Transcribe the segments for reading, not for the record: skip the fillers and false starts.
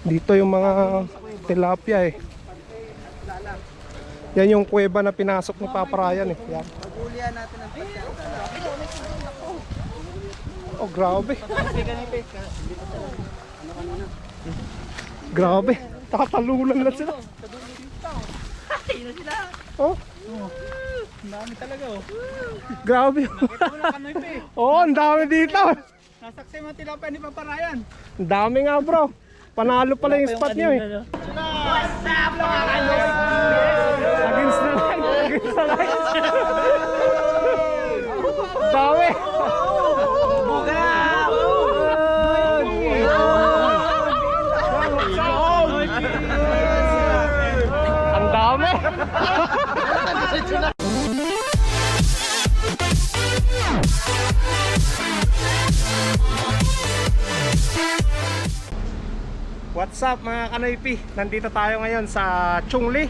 Dito yung mga tilapia eh. Yan yung kuweba na pinasok ni Papa Ryan eh. Yan. Pagulian natin ang patya. Oh, grabe. Grabe. Tatalunan na sila. Sino sila? Oh. Ang dami talaga oh. Grabe. Nakita mo lang kanoy pa eh. Oh, ang dami dito. Nasaksi mo tilapia ni Papa Ryan. Ang dami nga bro. Panalo pala yung spot nyo eh. What's up mga kanoy? Against the light. Against the light. Dami. Ang dami. What's up mga Kanoypi? Nandito tayo ngayon sa Chungli.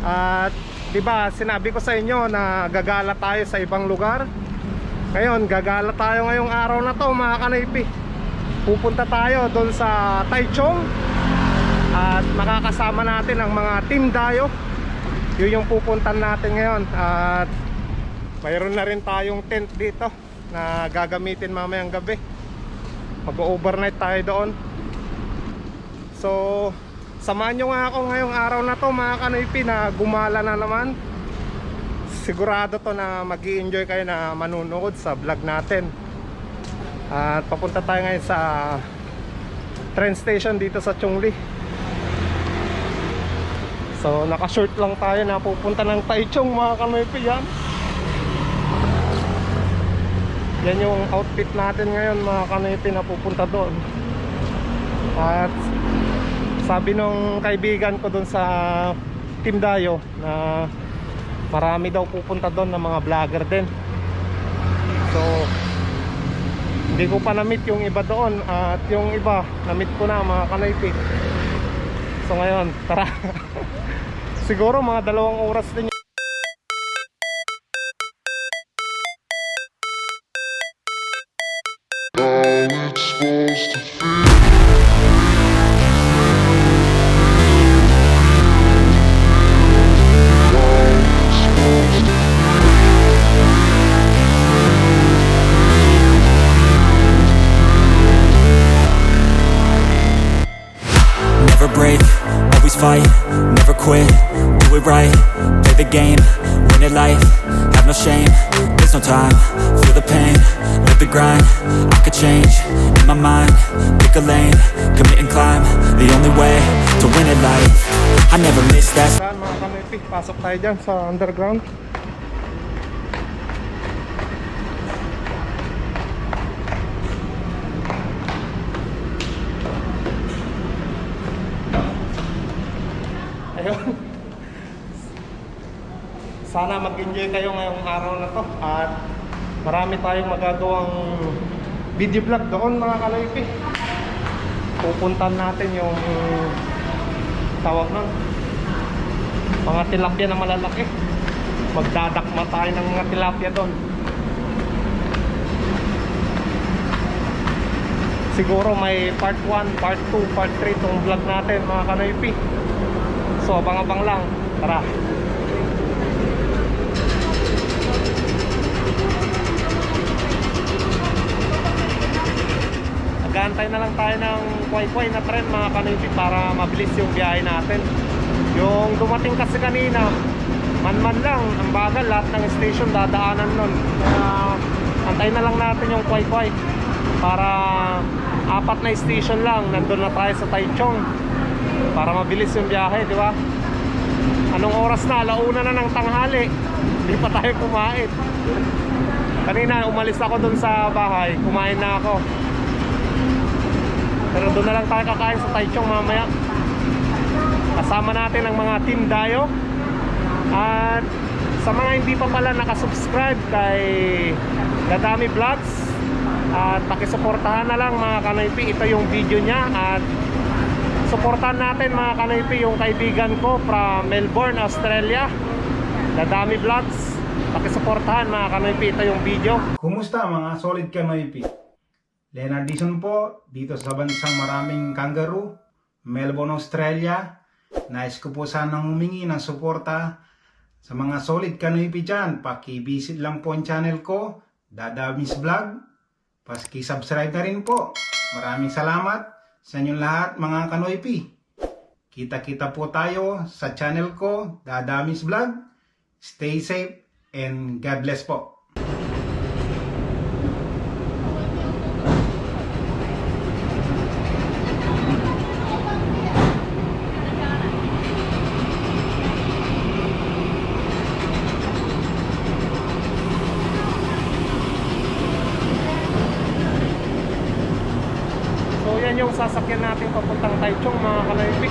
At 'di ba, sinabi ko sa inyo na gagala tayo sa ibang lugar. Ngayon, gagala tayo ngayong araw na 'to mga Kanoypi. Pupunta tayo doon sa Taichung. At makakasama natin ang mga Team Dayo. Yun yung pupuntan natin ngayon. At mayroon na rin tayong tent dito na gagamitin mamayang gabi. Mag-overnight tayo doon. So, samahan nyo nga ako ngayong araw na to mga Kanoypi na gumala na naman. Sigurado to na mag-i-enjoy kayo na manunood sa vlog natin. At papunta tayo ngayon sa train station dito sa Chungli. So, naka-short lang tayo na pupunta ng Taichung mga Kanoypi. Yan yung outfit natin ngayon mga Kanoypi na pupunta doon. At sabi nung kaibigan ko doon sa Team Dayo na marami daw pupunta doon ng mga vlogger din. So hindi ko pa na-meet yung iba doon. At yung iba na-meet ko na mga Kanoypi. So ngayon tara. Siguro mga 2 oras din. Never break, always fight, never quit, do it right, play the game, win it life, have no shame, there's no time, feel the pain, live the grind, I could change, in my mind, pick a lane, commit and climb, the only way to win it life, I never miss that. Saan mga Kanoypi, pasok tayo dyan sa underground. Ayun. Sana mag-enjoy kayo ngayong araw na to. At marami tayong magagawang video vlog doon mga Kanoypi. Pupuntan natin yung tawag nun, mga tilapia na malalaki. Magdadakma tayo ng mga tilapia doon. Siguro may part 1, part 2, part 3 itong vlog natin mga Kanoypi. So abang-abang lang. Tara. Nag-aantay na lang tayo ng kway-kway na tren mga Kanoypi para mabilis yung biyahe natin. Yung dumating kasi kanina, man-man lang, ang bagal, lahat ng station dadaanan nun. Kaya antayin na lang natin yung kway-kway para 4 na station lang, nandun na tayo sa Taichung para mabilis yung biyahe, di ba? Anong oras na? 1:00 na ng tanghali. Hindi pa tayo kumain. Kanina umalis ako dun sa bahay, kumain na ako. Pero doon na lang tayo kakain sa Taichung mamaya. Kasama natin ang mga Team Dayo. At sa mga hindi pa pala nakasubscribe kay Dadami Vlogs, at pakisuportahan na lang mga Kanoypi, ito yung video niya. At suportahan natin mga Kanoypi yung kaibigan ko from Melbourne, Australia, Dadami Vlogs. Pakisuportahan mga Kanoypi, ito yung video. Kumusta mga solid Kanoypi? Leonard Dizon po, dito sa bansang maraming kangaroo, Melbourne, Australia. Nais ko po sanang humingi ng suporta sa mga solid kanoypi dyan. Paki-visit lang po ang channel ko, Dadamis Vlog. Paki-subscribe na rin po. Maraming salamat sa inyong lahat mga kanoypi. Kita-kita po tayo sa channel ko, Dadamis Vlog. Stay safe and God bless po. So yan yung sasakyan natin papuntang Taichung mga kanoypi.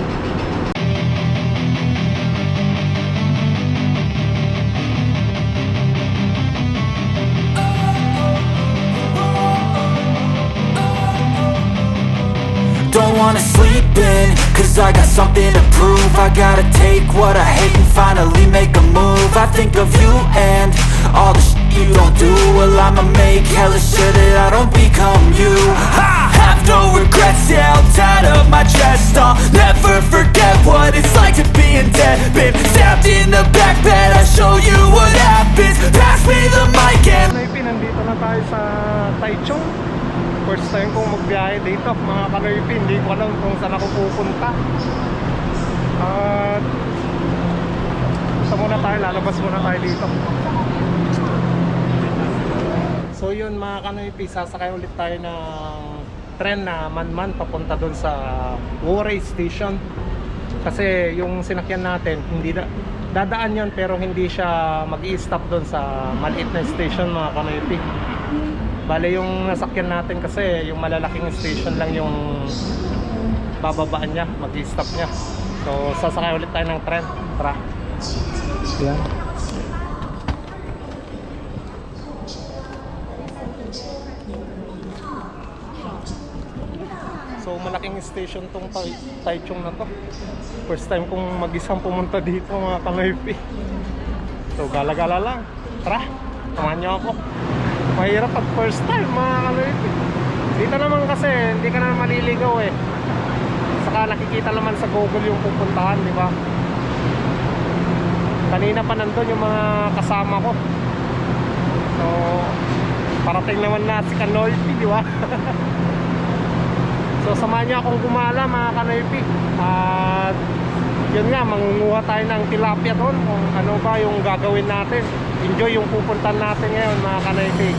Don't wanna sleep in, cause I got something to prove. I gotta take what I hate and finally make a move. I think of you and all the shit you don't do. Well, I'ma make hella sure that I don't become you. I have no regrets, yeah, I'll tie up my chest. I'll never forget what it's like to be in debt. Been stabbed in the back bed, I'll show you what happens. Pass me the mic and Kanoypi, nandito na tayo sa Taichung. First time kong magbiyahe dito mga kanoypi. Hindi ko alam kung saan ako pupunta. At punta muna tayo, lalabas muna tayo dito. So yun mga kanoypi, sasakay ulit tayo ng tren na Manman papunta doon sa Woray Station. Kasi yung sinakyan natin, hindi na, dadaan yun pero hindi siya mag-i-stop doon sa maliit na station mga kanoypi. Bale yung nasakyan natin kasi yung malalaking station lang yung bababaan niya, mag-i-stop niya. So sasakay ulit tayo ng tren. Tara. Yan. So malaking station tong Taichung na to. First time kong mag-isang pumunta dito mga kanoypi. So gala-gala lang. Tara, samahan niyo ako. Mahirap pag first time mga kanoypi. Dito naman kasi hindi ka na maliligaw eh. Saka nakikita naman sa Google yung pupuntahan, di ba? Kanina pa nandun yung mga kasama ko. So parating naman na si Kanoypi, di ba? So samahan niyo akong gumala mga kanoypi. At yun nga, mangunguha tayo ng tilapia doon kung ano ba yung gagawin natin. Enjoy yung pupuntan natin ngayon mga kanoypi.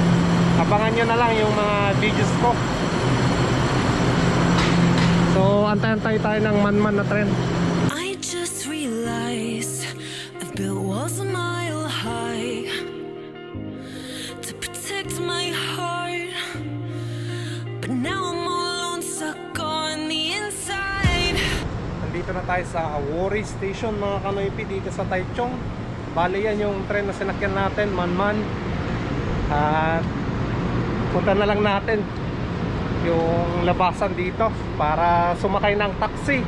Abangan nyo na lang yung mga videos ko. So antay-antay tayo ng Manman na tren. I just realized I've built walls a mile high to protect my heart, but now I'm all alone, stuck on the inside. Nandito na tayo sa Woray Station mga kanoypi dito sa Taichung. Bali yan yung tren na sinakyan natin, Manman. At punta na lang natin yung labasan dito para sumakay ng taxi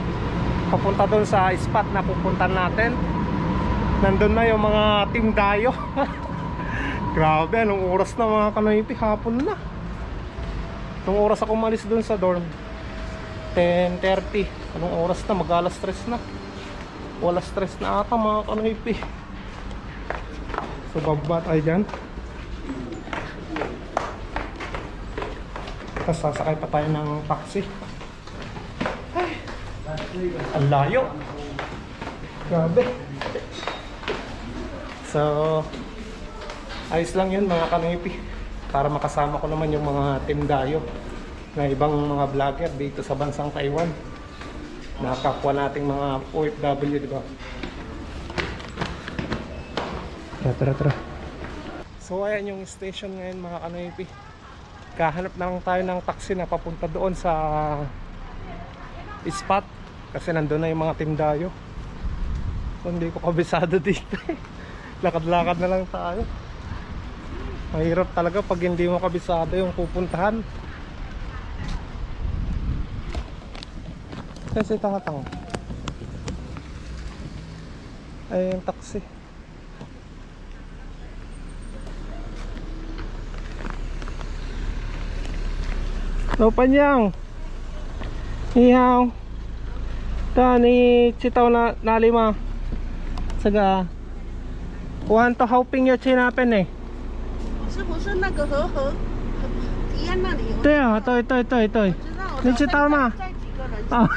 papunta doon sa spot na pupuntan natin. Nandun na yung mga team dayo. Grabe, anong oras na mga kanoypi? Hapon na. Anong oras ako umalis doon sa dorm? 10:30. Anong oras na? Mag-alas 3 na. Wala stress na ata mga kanoypi. So bababa tayo dyan. Tapos sasakay pa tayo ng taxi. Ay, ang layo. Grabe. So ayos lang yun mga kanoypi, para makasama ko naman yung mga team dayo na ibang mga vlogger dito sa bansang Taiwan, nakakapwa nating mga OFW, di ba? Tara. So ayan yung station ngayon mga kanoypi. Kahanap na lang tayo ng taxi na papunta doon sa spot kasi nandun na yung mga team dayo. So hindi ko kabisado dito. Lakad-lakad na lang tayo. Mahirap talaga pag hindi mo kabisado yung pupuntahan. Kasi tanga-tanga. Ay yung taxi. 老板娘，你好。你知道哪里吗？这个，我很多好朋友去那边呢。是不是那个河堤岸那里有？对啊，对对对对，知道，你知道吗？载几个人？啊。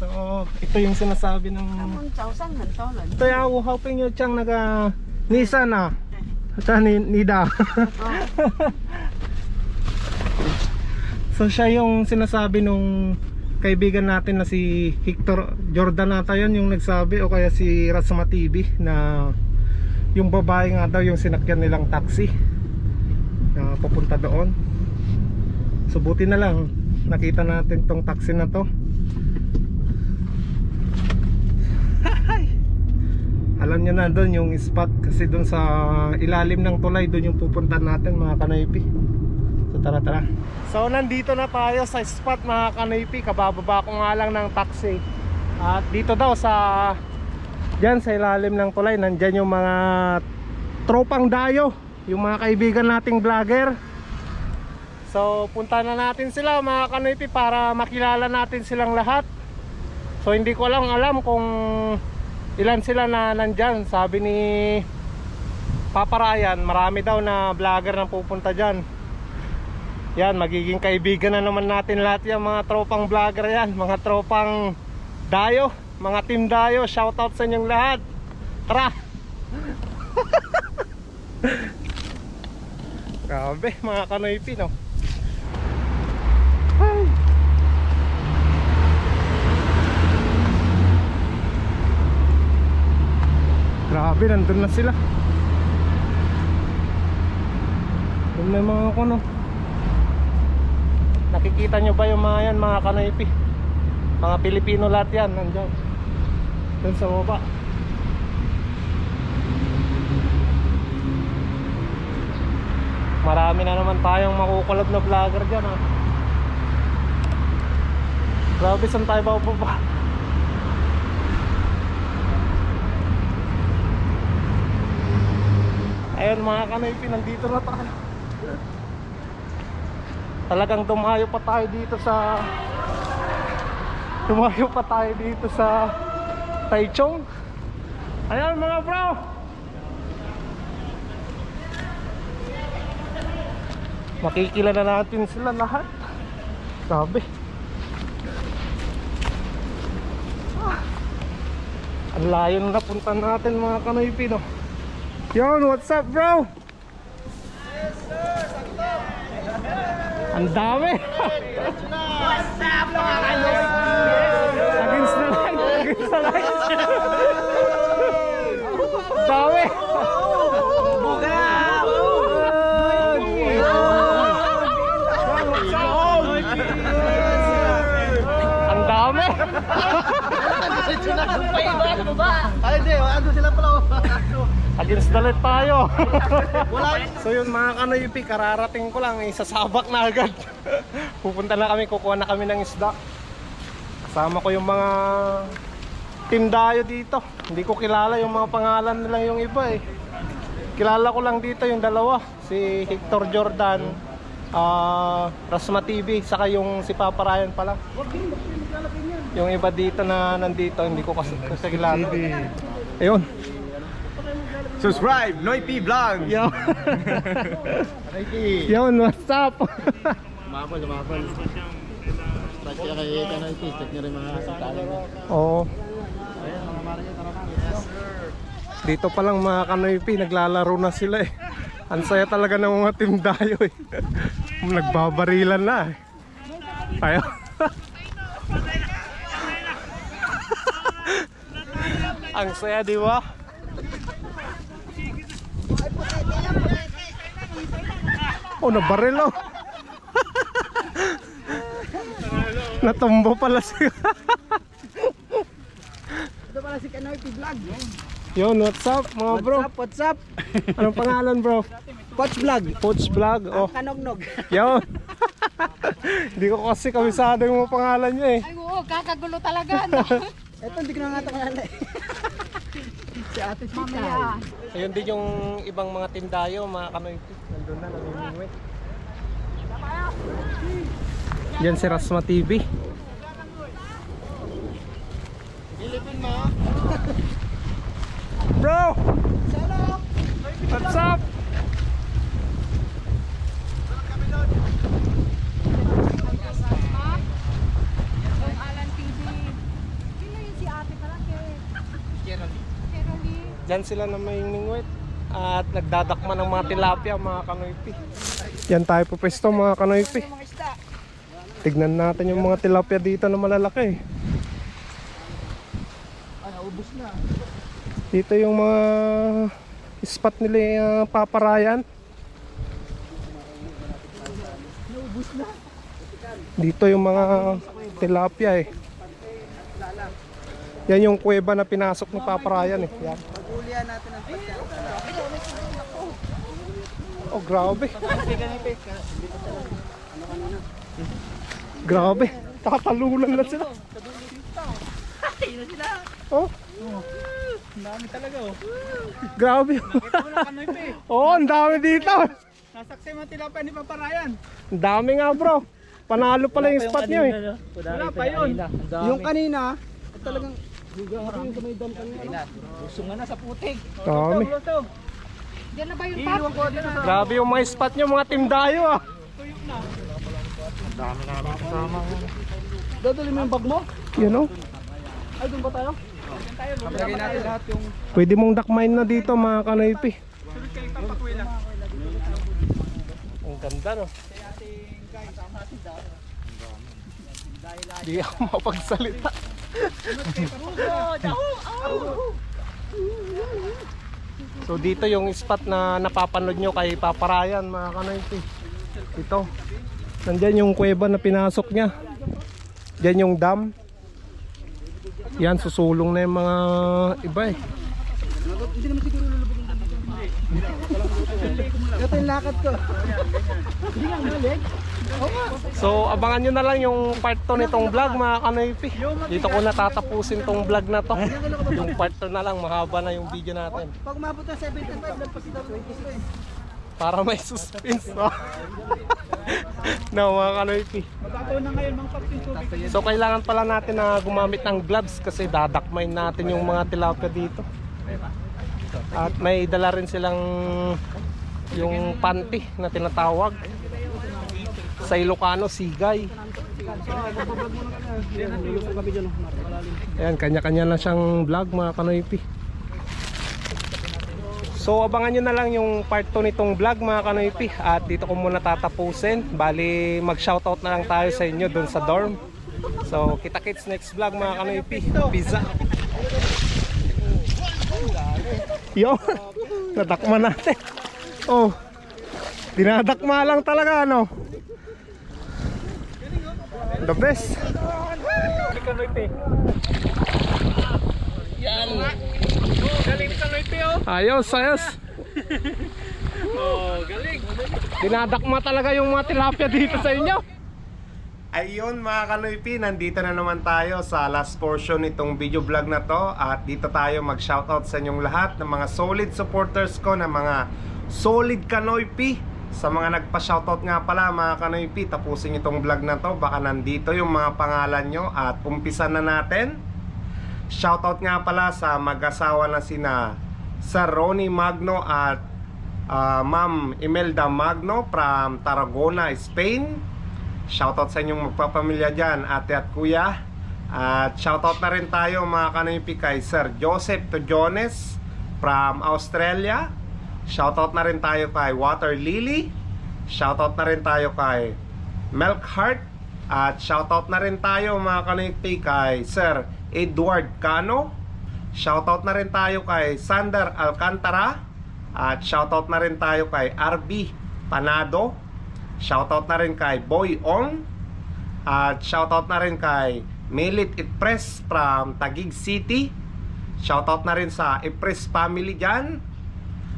So, ito yung sinasabi ng... 他们早上很多人。对啊，我好朋友讲那个Nissan啊，他Nida. So siya yung sinasabi nung kaibigan natin na si Hector Jordan nata yun yung nagsabi, o kaya si Rasma TV, na yung babae nga daw yung sinakyan nilang taxi na papunta doon. So buti na lang nakita natin tong taxi na to. Alam nyo na doon yung spot, kasi doon sa ilalim ng tulay doon yung pupuntahan natin mga kanoypi. So tara tara. So nandito na tayo sa spot mga kanoypi. Kabababa ko nga lang ng taxi. At dito daw sa dyan sa ilalim ng tulay, nandyan yung mga tropang dayo, yung mga kaibigan nating vlogger. So punta na natin sila mga kanoypi para makilala natin silang lahat. So hindi ko lang alam kung ilan sila na nandyan. Sabi ni Papa Ryan, marami daw na vlogger na pupunta dyan. Yan, magiging kaibigan na naman natin lahat yan, mga tropang vlogger yan, mga tropang dayo, mga team dayo. Shoutout sa inyong lahat. Tara. Grabe mga kanoypi, no? Ay. Grabe, nandun na sila. Doon na yung mga kuno. Nakikita nyo ba yung mga yan, mga kanoypi? Mga Pilipino lahat yan, nandyan. Doon sa baba. Marami na naman tayong makukulab na vlogger dyan, ha. Grabe, saan tayo bababa? Ayun mga kanoypi, nandito na tayo. Talagang dumayo pa tayo dito sa Taichung. Ayun mga bro, makikilala natin sila lahat. Sabi ang layo na napunta natin mga kanoypi, no? Yon, what's up bro? Yes sir, sakto. Ang dami. What's up mga kanoypi? Against the light, against the light. Dami. Ang dami. Ay, hindi. Ando sila pala. Against the light tayo. So yun mga kanoypi, kararating ko lang, isasabak na agad. Pupunta na kami, kukuha na kami ng isda. Kasama ko yung mga team dayo dito. Hindi ko kilala yung mga pangalan nila yung iba eh. Kilala ko lang dito yung dalawa, si Hector Jordan, Rasma TV, saka yung si Papa Ryan pala. Yung iba dito na nandito, hindi ko kasi kilala. Ayun. Subscribe, Noypi Vlog. Yo. Yun, what's up? Lumapol. Start kaya kay Noypi. Start nyo rin mga sasali na. Oo. Ayan, mga Mario, tara na. Yes, sir. Dito pa lang mga kanoypi, naglalaro na sila eh. Ang saya talaga ng mga team dayo eh. Nagbabarilan na eh. Ayaw. Ang saya, di ba? Oh, nabaril oh. Natumbo pala siya. Ito pala si Kanoypi Vlog. Yun, what's up mga bro? What's up? Anong pangalan bro? Poch Vlog. Poch Vlog. Oh. Kanognog. Yun. Hindi ko kasi kabisado yung mga pangalan niya eh. Ay oo, kakagulo talaga. No? Ito, hindi ko na nga ito kalala eh. Si Ate Chika. Ayun din yung ibang mga tindayo, mga kanoypi. Nandun na, namimingwit. Yan si Rasma TV. Pilipin mo. Bro! What's up? Diyan sila na may mingwit at nagdadakma ng mga tilapia, mga kanoypi. Yan tayo po pwesto, mga kanoypi. Tignan natin yung mga tilapia dito na malalaki. Ay, naubos na. Dito yung mga spot nila paparayan. Naubos na. Dito yung mga tilapia eh. Yan yung kuweba na pinasok ni paparayan eh. Yan. Pagulian natin ang pasyata. Oh, grabe. Grabe. Tatalunan na sila. Oh. Ang dami talaga oh. Grabe. Oh, ang dami dito. Nasaksi mo tilapia ni Paparayan. Ang dami nga, bro. Panalo pala yung spot nyo eh. Wala pa yun. Yung kanina, talagang hugang ako yung kamay dam kanina. Usong nga na sa putik. Dami. Diyan na ba yung Iiwan ko dito sa Grabe yung mga spot nyo, mga tindayo ah. tuyok na. Dadali mo yung bag mo? You know? Ay, doon ba tayo? Lagay natin lahat yung Pwede mong dakmain na dito, mga kanoypi. sunod kay Papatuila. Ang ganda, no? Di ako mapagsalita. So dito yung spot na napapanood nyo kay Paparayan, mga kanoypi. Ito. Nandyan yung kuweba na pinasok niya. Diyan yung dam. Yan, susulong na yung mga iba eh. Hindi naman siguro lulubog yung dami. Ito yung lakad ko. Hindi lang malig. So abangan nyo na lang yung part 2 nitong vlog, mga kanoypi. Dito ko natatapusin tong vlog na to. Yung part 2 na lang, mahaba na yung video natin. Pag umabot ng 75, lampas daw 23. Para may suspense, no? No, mga kanoypi. Magkakaw na ngayon mga kapit tubig. So kailangan pala natin na gumamit ng gloves kasi dadakmain natin yung mga tilapia dito. At may dala rin silang yung panty na tinatawag. Sa Ilocano, sigay. Ayan, kanya-kanya na siyang vlog, mga kanoypi. So abangan nyo na lang yung part 2 nitong vlog, mga kanoypi. At dito ko muna tatapusin. Bali mag-shoutout na lang tayo sa inyo dun sa dorm. So kita-kits next vlog, mga kanoypi. Pizza. Yo, nadakma natin. Oh, dinadakma lang talaga, ano? The best. Yan. Galing ka Loipe oh. Ayos, ayos. Oh, galing. Dinadakma talaga yung mga tilapia dito sa inyo. Ayun, mga kanoypi, nandito na naman tayo sa last portion nitong video vlog na to. At dito tayo mag-shoutout sa inyong lahat ng mga solid supporters ko, na mga solid kanoypi. Sa mga nagpa-shoutout nga pala, mga kanoypi, tapusin itong vlog na to. Baka nandito yung mga pangalan nyo. At umpisan na natin. Shoutout nga pala sa mag-asawa na sina Sir Ronnie Magno at Ma'am Imelda Magno from Tarragona, Spain. Shoutout sa inyong magpapamilya dyan, ate at kuya. At shoutout na rin tayo, mga kanoypi, kay Sir Joseph Tojones from Australia. Shoutout na rin tayo kay Water Lily. Shoutout na rin tayo kay Milk Heart. At shoutout na rin tayo, mga kanoypi, kay Sir Edward Cano. Shoutout na rin tayo kay Sander Alcantara. At shoutout na rin tayo kay RB Panado. Shoutout na rin kay Boy Ong. At shoutout na rin kay Melit Itpres from Taguig City. Shoutout na rin sa Ipres family dyan.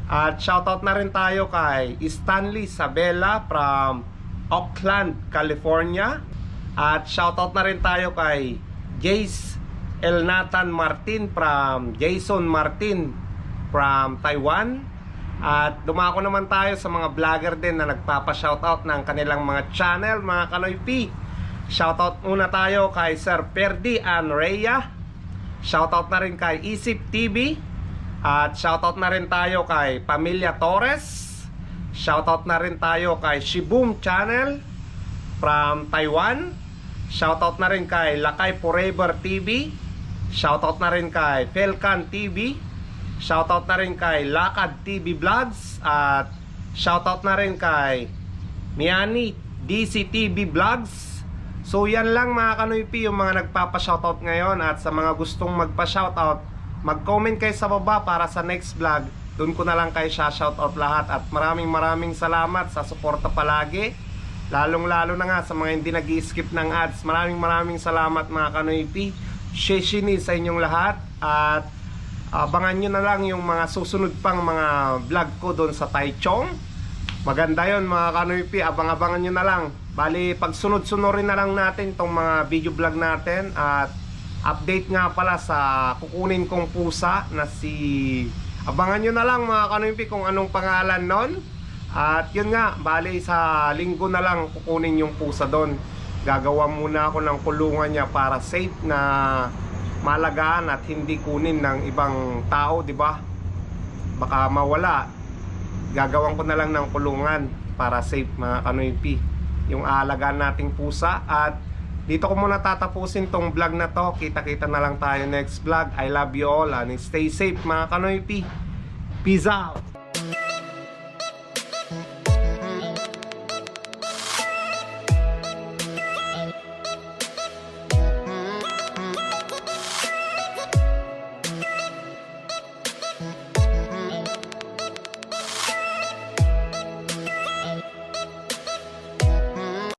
At shoutout na rin tayo kay Stanley Sabela from Oakland, California. At shoutout na rin tayo kay Jace Elnatan Martin from Jason Martin from Taiwan. At dumako naman tayo sa mga vlogger din na nagpapa-shoutout ng kanilang mga channel, mga Kanoy P. Shoutout muna tayo kay Sir Perdi and Rhea. Shoutout na rin kay Isip TV. At shoutout na rin tayo kay Pamilya Torres. Shoutout na rin tayo kay Shiboom Channel from Taiwan. Shoutout na rin kay Lakay Forever TV. Shoutout na rin kay Felcan TV. Shoutout na rin kay Lakad TV Vlogs. At shoutout na rin kay Miani DC TV Vlogs. So yan lang mga Kanoy P, yung mga nagpapa-shoutout ngayon. At sa mga gustong magpa-shoutout, mag-comment kayo sa baba para sa next vlog. Doon ko na lang kayo shoutout lahat. At maraming salamat sa suporta palagi. Lalong-lalo na nga sa mga hindi nag-i-skip ng ads. Maraming salamat mga Kanoy P. Sheshini sa inyong lahat. At abangan nyo na lang yung mga susunod pang mga vlog ko doon sa Taichung. Maganda yon mga Kanoy P. Abang-abangan nyo na lang. Bali, pagsunod-sunurin na lang natin tong mga video vlog natin. At update nga pala sa kukunin kong pusa na si... Abangan nyo na lang mga Kanoy P kung anong pangalan nun. At yun nga, bali sa linggo na lang kukunin yung pusa doon. Gagawa muna ako ng kulungan niya para safe na malagaan at hindi kunin ng ibang tao, di ba? Baka mawala. Gagawan ko na lang ng kulungan para safe mga Kanoy P yung aalagaan nating pusa. At dito ko muna tatapusin tong vlog na to. Kita-kita na lang tayo next vlog. I love you all and stay safe mga Kanoy P. Peace out.